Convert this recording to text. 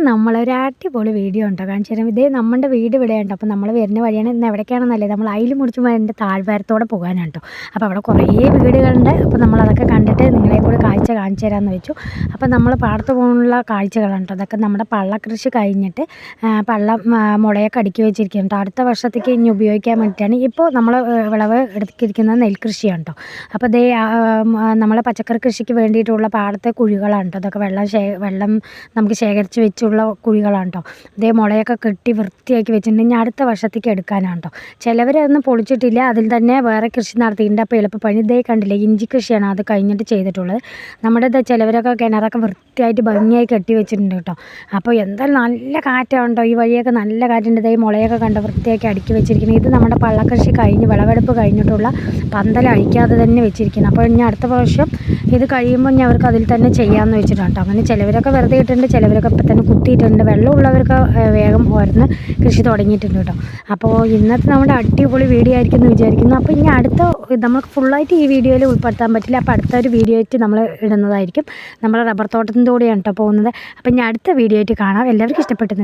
നമ്മളൊരു അടിപൊളി വീഡിയോ ഉണ്ടോ കാണിച്ചു തരാം. ഇതേ നമ്മുടെ വീട് ഇവിടെ ഉണ്ടോ. അപ്പോൾ നമ്മൾ വരുന്ന വഴിയാണ്. ഇന്ന് എവിടേക്കാണെന്നല്ലേ, നമ്മൾ അയിൽ മുടിച്ച് എൻ്റെ താഴ്വാരത്തോടെ പോകാനാണ് കേട്ടോ. അപ്പോൾ അവിടെ കുറേ വീടുകളുണ്ട്. അപ്പോൾ നമ്മളതൊക്കെ കണ്ടിട്ട് നിങ്ങളെയും കൂടി കാഴ്ച കാണിച്ചു തരാമെന്ന് വെച്ചു. അപ്പോൾ നമ്മൾ പാടത്ത് പോകുന്നുള്ള കാഴ്ചകളാണ് കേട്ടോ. അതൊക്കെ നമ്മുടെ പള്ള കൃഷി കഴിഞ്ഞിട്ട് മുളയൊക്കെ അടുക്കി വെച്ചിരിക്കുകയാണ് കേട്ടോ. അടുത്ത വർഷത്തേക്ക് ഇനി ഉപയോഗിക്കാൻ വേണ്ടിയിട്ടാണ്. ഇപ്പോൾ നമ്മൾ വിളവ് എടുത്തിരിക്കുന്നത് നെൽകൃഷിയാണ് കേട്ടോ. അപ്പോൾ ദേ നമ്മളെ പച്ചക്കറി കൃഷിക്ക് വേണ്ടിയിട്ടുള്ള പാടത്തെ കുഴികളാണ് കേട്ടോ. അതൊക്കെ വെള്ളം നമുക്ക് ശേഖരിച്ച് വെച്ചുള്ള കുഴികളാണ് കേട്ടോ. അതേ മുളയൊക്കെ കെട്ടി വൃത്തിയാക്കി വെച്ചിട്ടുണ്ട്. ഇനി അടുത്ത വർഷത്തേക്ക് എടുക്കാനാണ് കേട്ടോ. ചിലവരതൊന്നും പൊളിച്ചിട്ടില്ല, അതിൽ തന്നെ വേറെ കൃഷി നടത്തിയിട്ടുണ്ട്. അപ്പോൾ എളുപ്പപ്പണി ഇതേ കണ്ടില്ലേ, ഇഞ്ചി കൃഷിയാണ് അത് കഴിഞ്ഞിട്ട് ചെയ്തിട്ടുള്ളത്. നമ്മുടെ ചിലവരൊക്കെ കിണറൊക്കെ വൃത്തിയായിട്ട് ഭംഗിയായി കെട്ടി വെച്ചിട്ടുണ്ട് കേട്ടോ. അപ്പോൾ എന്തായാലും നല്ല കാറ്റാണ് കേട്ടോ. ഈ വഴിയൊക്കെ നല്ല കാറ്റുണ്ട്. ഇതേ മുളയൊക്കെ കണ്ട് വൃത്തിയാക്കി അടുക്കി വെച്ചിരിക്കുന്നത്. ഇത് നമ്മുടെ പള്ളക്കൃഷി കഴിഞ്ഞ് വിളവെടുപ്പ് കഴിഞ്ഞിട്ടുള്ള പന്തൽ അഴിക്കാതെ തന്നെ വെച്ചിരിക്കുന്നത്. അപ്പോൾ ഇനി അടുത്ത പ്രാവശ്യം ഇത് കഴിയുമ്പോൾ ഞാൻ അവർക്ക് അതിൽ തന്നെ ചെയ്യാമെന്ന് വെച്ചിട്ടാണ് കേട്ടോ. അങ്ങനെ ചിലവരൊക്കെ വെറുതെ ഇട്ടിട്ടുണ്ട്, ചിലവരൊക്കെ ഇപ്പം തന്നെ കുത്തിയിട്ടുണ്ട്. വെള്ളമുള്ളവർക്ക് വേഗം ഓരോന്ന് കൃഷി തുടങ്ങിയിട്ടുണ്ട് കേട്ടോ. അപ്പോൾ ഇന്നത്തെ നമ്മുടെ അടിപൊളി വീഡിയോ ആയിരിക്കും എന്ന് വിചാരിക്കുന്നു. അപ്പോൾ ഇനി അടുത്ത നമുക്ക് ഫുള്ളായിട്ട് ഈ വീഡിയോയിൽ ഉൾപ്പെടുത്താൻ പറ്റില്ല. അപ്പോൾ അടുത്തൊരു വീഡിയോ ആയിട്ട് നമ്മൾ ഇടുന്നതായിരിക്കും. നമ്മൾ റബ്ബർ തോട്ടത്തിൻ്റെ കൂടെയാണ് കേട്ടോ പോകുന്നത്. അപ്പോൾ ഇനി അടുത്ത വീഡിയോ ആയിട്ട് കാണാം. എല്ലാവർക്കും ഇഷ്ടപ്പെട്ടു.